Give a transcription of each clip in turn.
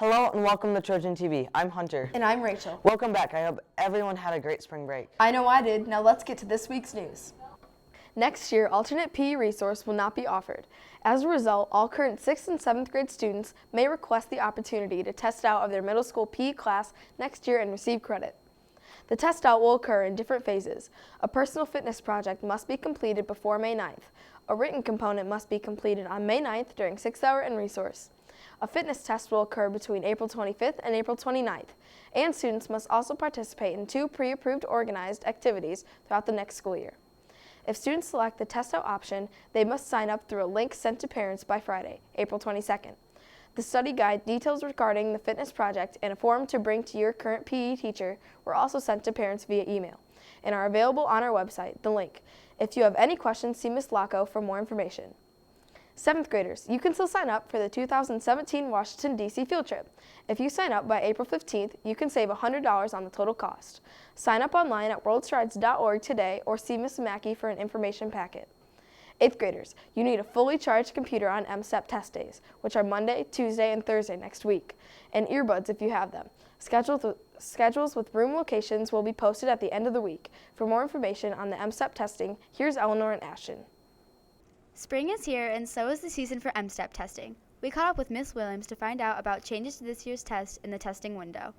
Hello and welcome to Trojan TV. I'm Hunter. And I'm Rachel. Welcome back. I hope everyone had a great spring break. I know I did. Now let's get to this week's news. Next year, alternate PE resource will not be offered. As a result, all current 6th and 7th grade students may request the opportunity to test out of their middle school PE class next year and receive credit. The test out will occur in different phases. A personal fitness project must be completed before May 9th. A written component must be completed on May 9th during 6th hour and resource. A fitness test will occur between April 25th and April 29th, and students must also participate in 2 pre-approved organized activities throughout the next school year. If students select the test out option, they must sign up through a link sent to parents by Friday, April 22nd. The study guide, details regarding the fitness project, and a form to bring to your current PE teacher were also sent to parents via email and are available on our website, the link. If you have any questions, see Ms. Lacco for more information. 7th graders, you can still sign up for the 2017 Washington, D.C. field trip. If you sign up by April 15th, you can save $100 on the total cost. Sign up online at worldstrides.org today or see Ms. Mackey for an information packet. 8th graders, you need a fully charged computer on MSTEP test days, which are Monday, Tuesday, and Thursday next week, and earbuds if you have them. Schedules with room locations will be posted at the end of the week. For more information on the MSTEP testing, here's Eleanor and Ashton. Spring is here, and so is the season for MSTEP testing. We caught up with Ms. Williams to find out about changes to this year's test in the testing window.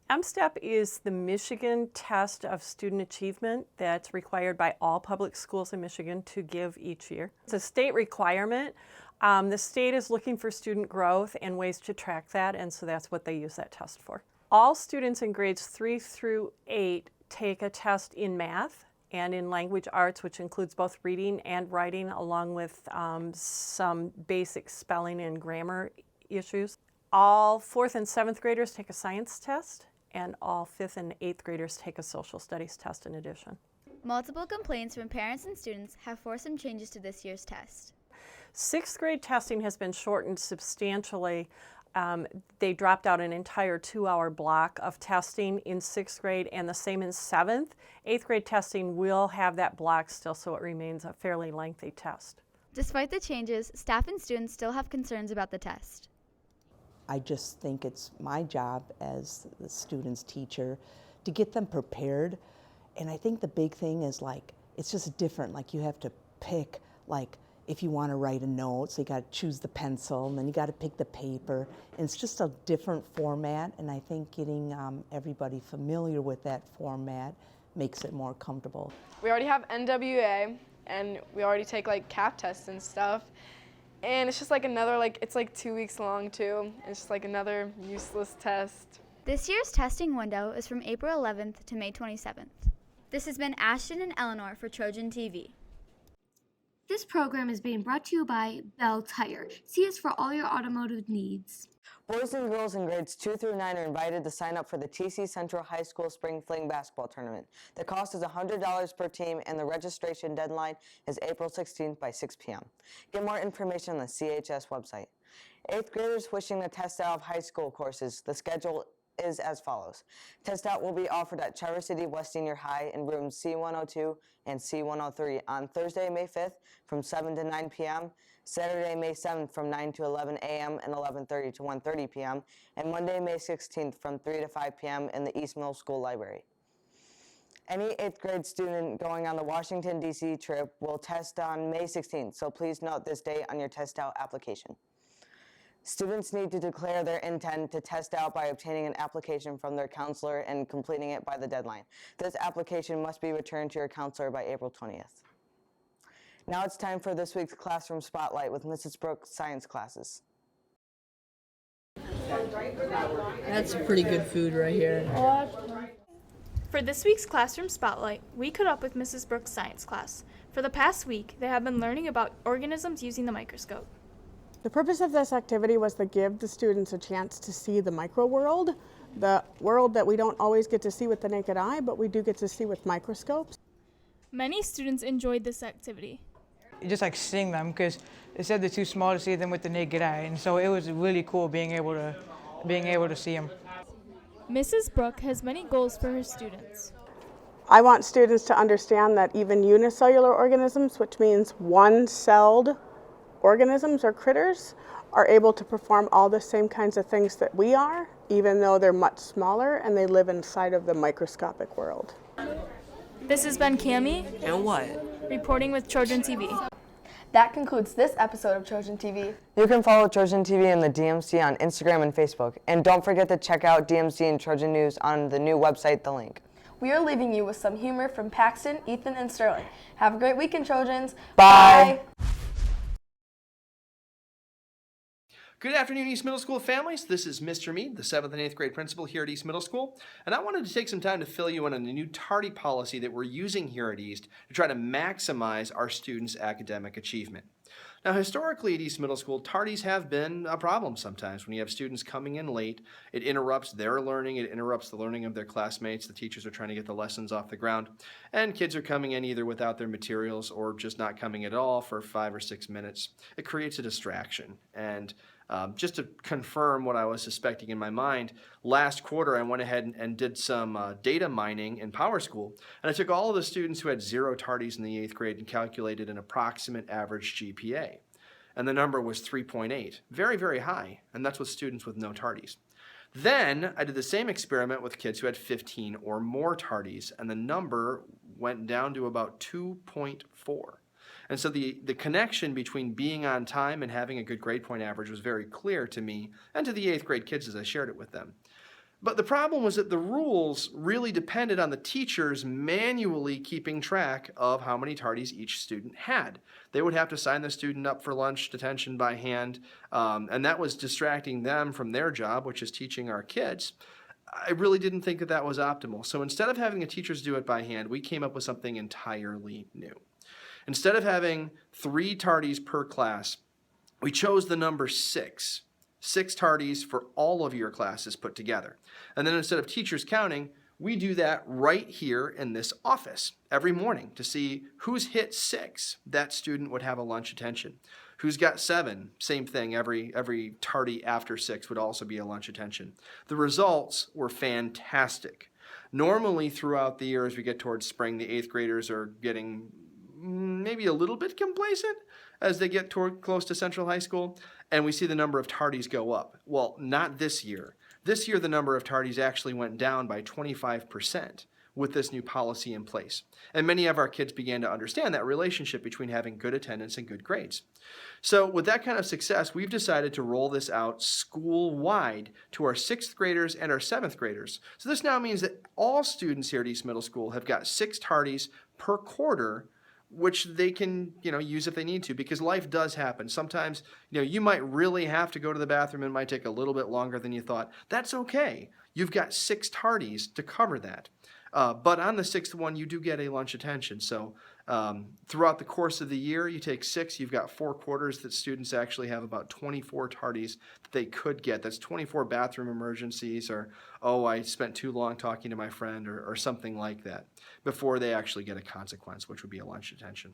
MSTEP is the Michigan test of student achievement that's required by all public schools in Michigan to give each year. It's a state requirement. The state is looking for student growth and ways to track that, and so that's what they use that test for. All students in grades 3 through 8 take a test in math and in language arts, which includes both reading and writing, along with some basic spelling and grammar issues. All 4th and 7th graders take a science test, and all 5th and 8th graders take a social studies test in addition. Multiple complaints from parents and students have forced some changes to this year's test. 6th grade testing has been shortened substantially. They dropped out an entire 2-hour block of testing in 6th grade, and the same in 7th. 8th grade testing will have that block still, so it remains a fairly lengthy test. Despite the changes, staff and students still have concerns about the test. I just think it's my job as the student's teacher to get them prepared. And I think the big thing is, like, it's just different. Like, you have to pick, like, if you want to write a note, so you got to choose the pencil, and then you got to pick the paper. And it's just a different format, and I think getting everybody familiar with that format makes it more comfortable. We already have NWA, and we already take like CAP tests and stuff. And it's just like another, it's like 2 weeks long too. It's just like another useless test. This year's testing window is from April 11th to May 27th. This has been Ashton and Eleanor for Trojan TV. This program is being brought to you by Bell Tire. See us for all your automotive needs. Boys and girls in grades 2 through 9 are invited to sign up for the TC Central High School Spring Fling Basketball Tournament. The cost is $100 per team, and the registration deadline is April 16th by 6 p.m. Get more information on the CHS website. 8th graders wishing to test out of high school courses, the schedule is as follows. Test out will be offered at Traverse City West Senior High in rooms C102 and C103 on Thursday, May 5th from 7 to 9 p.m., Saturday, May 7th from 9 to 11 a.m. and 11:30 to 1:30 p.m., and Monday, May 16th from 3 to 5 p.m. in the East Middle School Library. Any 8th grade student going on the Washington, D.C. trip will test on May 16th, so please note this date on your test out application. Students need to declare their intent to test out by obtaining an application from their counselor and completing it by the deadline. This application must be returned to your counselor by April 20th. Now it's time for this week's Classroom Spotlight with Mrs. Brooks' science classes. That's pretty good food right here. For this week's Classroom Spotlight, we caught up with Mrs. Brooks' science class. For the past week, they have been learning about organisms using the microscope. The purpose of this activity was to give the students a chance to see the micro world the world that we don't always get to see with the naked eye, but we do get to see with microscopes. Many students enjoyed this activity. Just like seeing them, because they said they're too small to see them with the naked eye, and so it was really cool being able to see them. Mrs. Brooke has many goals for her students. I want students to understand that even unicellular organisms, which means one-celled organisms or critters, are able to perform all the same kinds of things that we are, even though they're much smaller and they live inside of the microscopic world. This has been Cami And what? reporting with Trojan TV. That concludes this episode of Trojan TV. You can follow Trojan TV and the DMC on Instagram and Facebook. And don't forget to check out DMC and Trojan News on the new website, The Link. We are leaving you with some humor from Paxton, Ethan, and Sterling. Have a great weekend, Trojans. Bye. Good afternoon, East Middle School families. This is Mr. Mead, the 7th and 8th grade principal here at East Middle School, and I wanted to take some time to fill you in on the new tardy policy that we're using here at East to try to maximize our students' academic achievement. Now, historically at East Middle School, tardies have been a problem sometimes. When you have students coming in late, it interrupts their learning, it interrupts the learning of their classmates. The teachers are trying to get the lessons off the ground, and kids are coming in either without their materials or just not coming at all for 5 or 6 minutes. It creates a distraction, and just to confirm what I was suspecting in my mind, last quarter I went ahead and did some data mining in PowerSchool, and I took all of the students who had 0 tardies in the 8th grade and calculated an approximate average GPA. And the number was 3.8, very, very high, and that's with students with no tardies. Then I did the same experiment with kids who had 15 or more tardies, and the number went down to about 2.4. And so the connection between being on time and having a good grade point average was very clear to me and to the 8th grade kids as I shared it with them. But the problem was that the rules really depended on the teachers manually keeping track of how many tardies each student had. They would have to sign the student up for lunch detention by hand, and that was distracting them from their job, which is teaching our kids. I really didn't think that that was optimal. So instead of having the teachers do it by hand, we came up with something entirely new. Instead of having 3 tardies per class, we chose the number 6. 6 tardies for all of your classes put together. And then instead of teachers counting, we do that right here in this office every morning to see who's hit 6. That student would have a lunch attention. Who's got 7? Same thing. Every tardy after 6 would also be a lunch attention. The results were fantastic. Normally throughout the year as we get towards spring, the 8th graders are getting maybe a little bit complacent as they get close to Central High School, and we see the number of tardies go up. Well, not this year. This year, the number of tardies actually went down by 25% with this new policy in place. And many of our kids began to understand that relationship between having good attendance and good grades. So with that kind of success, we've decided to roll this out school-wide to our 6th graders and our 7th graders. So this now means that all students here at East Middle School have got 6 tardies per quarter, which they can, use if they need to, because life does happen. Sometimes, you might really have to go to the bathroom. It might take a little bit longer than you thought. That's okay. You've got 6 tardies to cover that. But on the 6th one, you do get a lunch attention. So throughout the course of the year, you take 6, you've got 4 quarters that students actually have about 24 tardies that they could get. That's 24 bathroom emergencies or, oh, I spent too long talking to my friend or something like that before they actually get a consequence, which would be a lunch detention.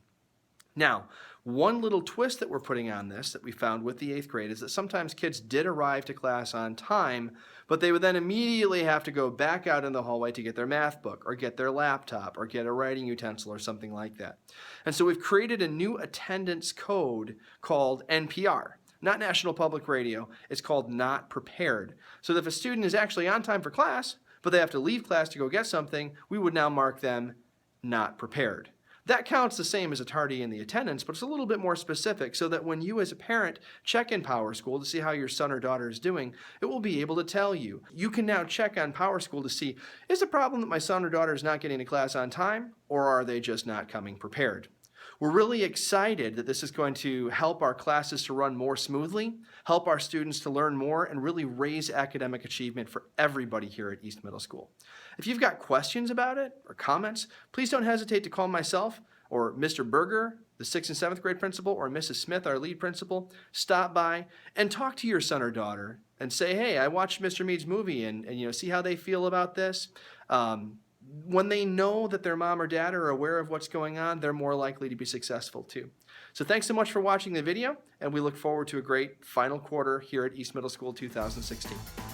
Now, one little twist that we're putting on this that we found with the 8th grade is that sometimes kids did arrive to class on time, but they would then immediately have to go back out in the hallway to get their math book or get their laptop or get a writing utensil or something like that. And so we've created a new attendance code called NPR. Not National Public Radio, it's called Not Prepared. So that if a student is actually on time for class, but they have to leave class to go get something, we would now mark them not prepared. That counts the same as a tardy in the attendance, but it's a little bit more specific so that when you as a parent check in PowerSchool to see how your son or daughter is doing, it will be able to tell you. You can now check on PowerSchool to see, is the problem that my son or daughter is not getting to class on time, or are they just not coming prepared? We're really excited that this is going to help our classes to run more smoothly, help our students to learn more, and really raise academic achievement for everybody here at East Middle School. If you've got questions about it or comments, please don't hesitate to call myself or Mr. Berger, the 6th and 7th grade principal, or Mrs. Smith, our lead principal. Stop by and talk to your son or daughter and say, hey, I watched Mr. Mead's movie, and you know, see how they feel about this. When they know that their mom or dad are aware of what's going on, they're more likely to be successful too. So thanks so much for watching the video, and we look forward to a great final quarter here at East Middle School 2016.